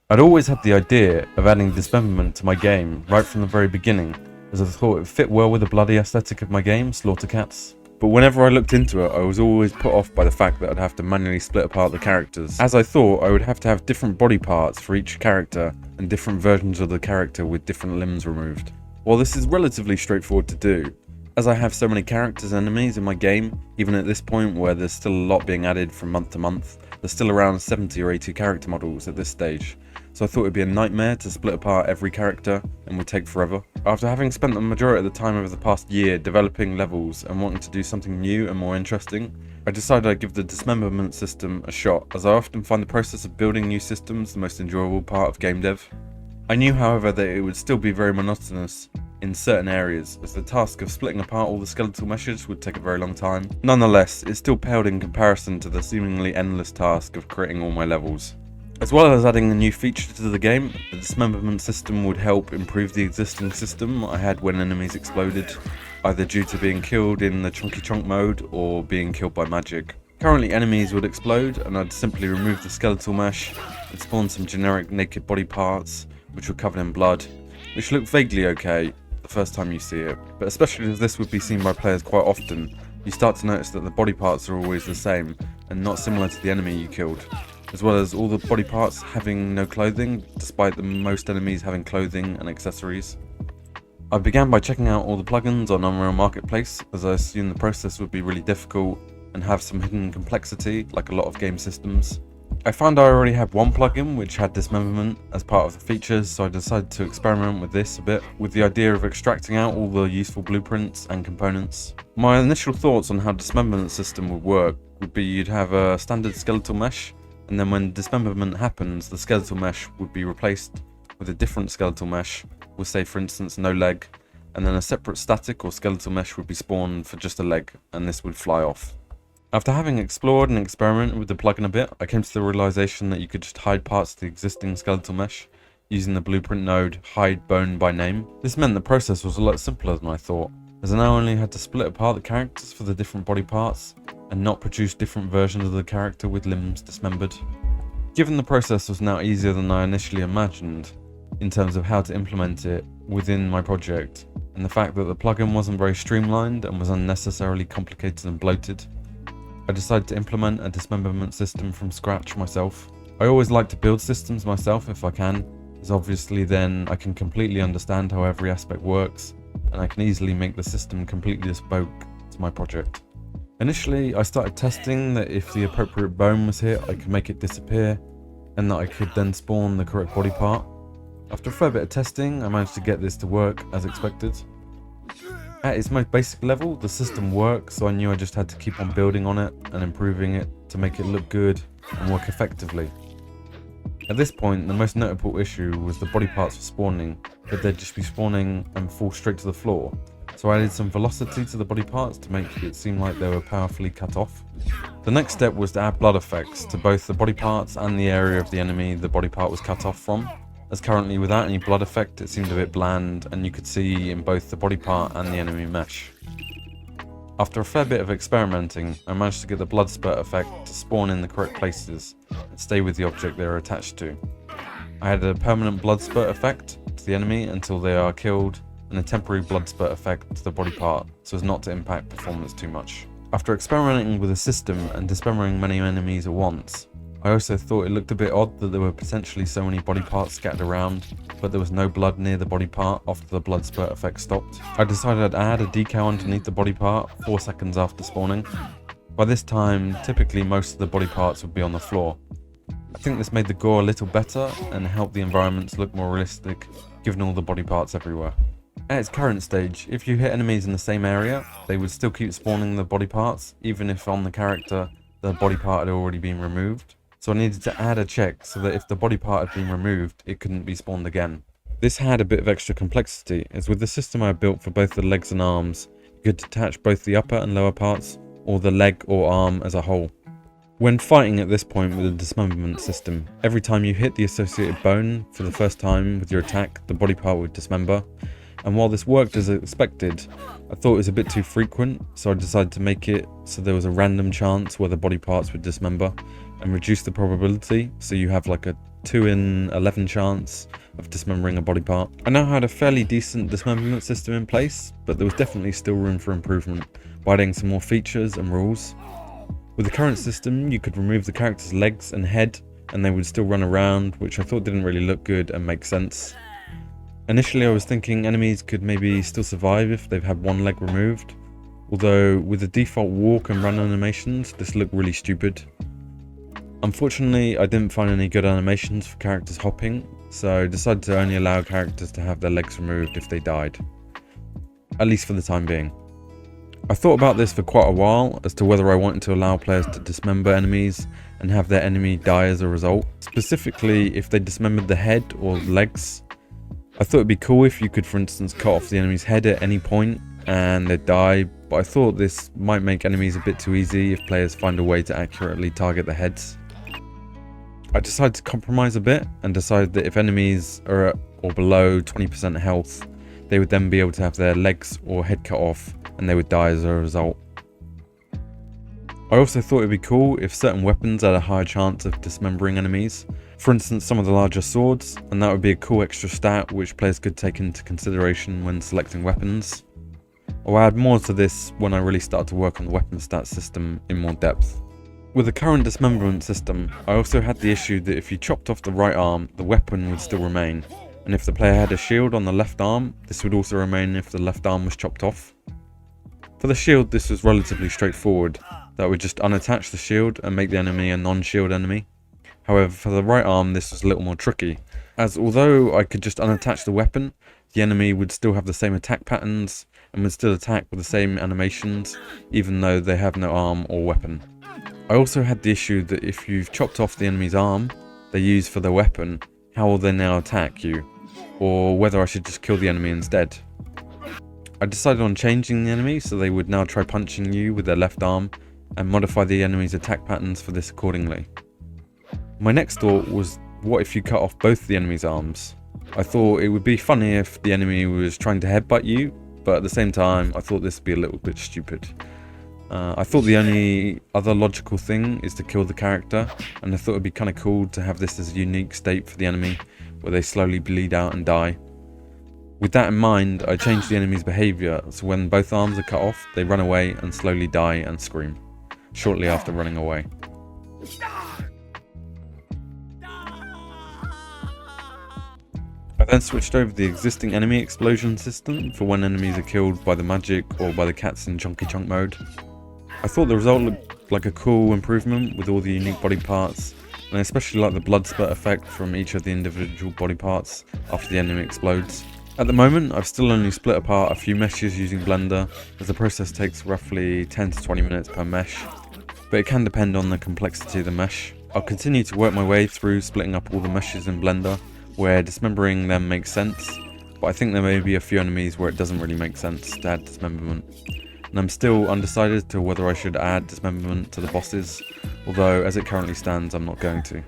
I'd always had the idea of adding Dismemberment to my game right from the very beginning, as I thought it would fit well with the bloody aesthetic of my game, Slaughter Cats. But whenever I looked into it, I was always put off by the fact that I'd have to manually split apart the characters, as I thought I would have to have different body parts for each character and different versions of the character with different limbs removed. While this is relatively straightforward to do, as I have so many characters and enemies in my game, even at this point where there's still a lot being added from month to month, there's still around 70 or 80 character models at this stage, so I thought it would be a nightmare to split apart every character and would take forever. After having spent the majority of the time over the past year developing levels and wanting to do something new and more interesting, I decided I'd give the Dismemberment system a shot, as I often find the process of building new systems the most enjoyable part of game dev. I knew, however, that it would still be very monotonous in certain areas, as the task of splitting apart all the skeletal meshes would take a very long time. Nonetheless, it still paled in comparison to the seemingly endless task of creating all my levels. As well as adding a new feature to the game, the Dismemberment system would help improve the existing system I had when enemies exploded, either due to being killed in the chunky chunk mode or being killed by magic. Currently, enemies would explode and I'd simply remove the skeletal mesh and spawn some generic naked body parts which were covered in blood, which looked vaguely okay the first time you see it, but especially as this would be seen by players quite often, you start to notice that the body parts are always the same and not similar to the enemy you killed, as well as all the body parts having no clothing, despite the most enemies having clothing and accessories. I began by checking out all the plugins on Unreal Marketplace, as I assumed the process would be really difficult and have some hidden complexity like a lot of game systems. I found I already had one plugin which had Dismemberment as part of the features, so I decided to experiment with this a bit, with the idea of extracting out all the useful blueprints and components. My initial thoughts on how Dismemberment system would work would be you'd have a standard skeletal mesh, and then when Dismemberment happens, the skeletal mesh would be replaced with a different skeletal mesh, with, say for instance, no leg, and then a separate static or skeletal mesh would be spawned for just a leg, and this would fly off. After having explored and experimented with the plugin a bit, I came to the realization that you could just hide parts of the existing skeletal mesh using the blueprint node hide bone by name. This meant the process was a lot simpler than I thought, as I now only had to split apart the characters for the different body parts and not produce different versions of the character with limbs dismembered. Given the process was now easier than I initially imagined in terms of how to implement it within my project, and the fact that the plugin wasn't very streamlined and was unnecessarily complicated and bloated, I decided to implement a Dismemberment system from scratch myself. I always like to build systems myself if I can, as obviously then I can completely understand how every aspect works, and I can easily make the system completely bespoke to my project. Initially, I started testing that if the appropriate bone was hit, I could make it disappear, and that I could then spawn the correct body part. After a fair bit of testing, I managed to get this to work as expected. At its most basic level, the system worked, so I knew I just had to keep on building on it and improving it to make it look good and work effectively. At this point, the most notable issue was the body parts for spawning, but they'd just be spawning and fall straight to the floor. So I added some velocity to the body parts to make it seem like they were powerfully cut off. The next step was to add blood effects to both the body parts and the area of the enemy the body part was cut off from, as currently without any blood effect it seemed a bit bland and you could see in both the body part and the enemy mesh. After a fair bit of experimenting, I managed to get the blood spurt effect to spawn in the correct places and stay with the object they are attached to. I had a permanent blood spurt effect to the enemy until they are killed, and a temporary blood spurt effect to the body part so as not to impact performance too much. After experimenting with the system and dismembering many enemies at once, I also thought it looked a bit odd that there were potentially so many body parts scattered around, but there was no blood near the body part after the blood spurt effect stopped. I decided I'd add a decal underneath the body part 4 seconds after spawning. By this time, typically most of the body parts would be on the floor. I think this made the gore a little better and helped the environments look more realistic, given all the body parts everywhere. At its current stage, if you hit enemies in the same area, they would still keep spawning the body parts, even if on the character the body part had already been removed. So I needed to add a check so that if the body part had been removed, it couldn't be spawned again. This had a bit of extra complexity, as with the system I built for both the legs and arms, you could detach both the upper and lower parts, or the leg or arm as a whole. When fighting at this point with the Dismemberment system, every time you hit the associated bone for the first time with your attack, the body part would dismember. And while this worked as expected, I thought it was a bit too frequent, so I decided to make it so there was a random chance where the body parts would dismember, and reduce the probability so you have like a 2 in 11 chance of dismembering a body part. I now had a fairly decent dismemberment system in place, but there was definitely still room for improvement by adding some more features and rules. With the current system, you could remove the character's legs and head and they would still run around, which I thought didn't really look good and make sense. Initially I was thinking enemies could maybe still survive if they've had one leg removed, although with the default walk and run animations this looked really stupid. Unfortunately I didn't find any good animations for characters hopping, so I decided to only allow characters to have their legs removed if they died, at least for the time being. I thought about this for quite a while as to whether I wanted to allow players to dismember enemies and have their enemy die as a result, specifically if they dismembered the head or legs. I thought it'd be cool if you could, for instance, cut off the enemy's head at any point and they'd die, but I thought this might make enemies a bit too easy if players find a way to accurately target the heads. I decided to compromise a bit and decided that if enemies are at or below 20% health, they would then be able to have their legs or head cut off and they would die as a result. I also thought it'd be cool if certain weapons had a higher chance of dismembering enemies. For instance, some of the larger swords, and that would be a cool extra stat which players could take into consideration when selecting weapons. I'll add more to this when I really start to work on the weapon stat system in more depth. With the current dismemberment system, I also had the issue that if you chopped off the right arm, the weapon would still remain, and if the player had a shield on the left arm, this would also remain if the left arm was chopped off. For the shield, this was relatively straightforward, that would just unattach the shield and make the enemy a non-shield enemy. However, for the right arm this was a little more tricky, as although I could just unattach the weapon, the enemy would still have the same attack patterns and would still attack with the same animations, even though they have no arm or weapon. I also had the issue that if you've chopped off the enemy's arm they use for their weapon, how will they now attack you, or whether I should just kill the enemy instead. I decided on changing the enemy so they would now try punching you with their left arm and modify the enemy's attack patterns for this accordingly. My next thought was, what if you cut off both the enemy's arms? I thought it would be funny if the enemy was trying to headbutt you, but at the same time I thought this would be a little bit stupid. I thought the only other logical thing is to kill the character, and I thought it would be kind of cool to have this as a unique state for the enemy, where they slowly bleed out and die. With that in mind, I changed the enemy's behaviour, so when both arms are cut off, they run away and slowly die and scream, shortly after running away. I then switched over the existing enemy explosion system for when enemies are killed by the magic or by the cats in Chunky Chunk mode. I thought the result looked like a cool improvement with all the unique body parts, and I especially like the blood spurt effect from each of the individual body parts after the enemy explodes. At the moment, I've still only split apart a few meshes using Blender, as the process takes roughly 10 to 20 minutes per mesh, but it can depend on the complexity of the mesh. I'll continue to work my way through splitting up all the meshes in Blender, where dismembering them makes sense, but I think there may be a few enemies where it doesn't really make sense to add dismemberment. And I'm still undecided to whether I should add dismemberment to the bosses, although as it currently stands I'm not going to.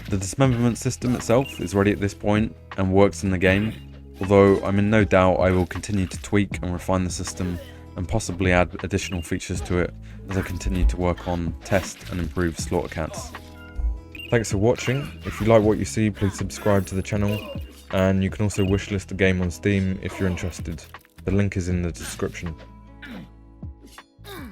The dismemberment system itself is ready at this point and works in the game, although I'm in no doubt I will continue to tweak and refine the system and possibly add additional features to it as I continue to work on, test and improve Slaughter Cats. Thanks for watching. If you like what you see, please subscribe to the channel, and you can also wishlist the game on Steam if you're interested. The link is in the description.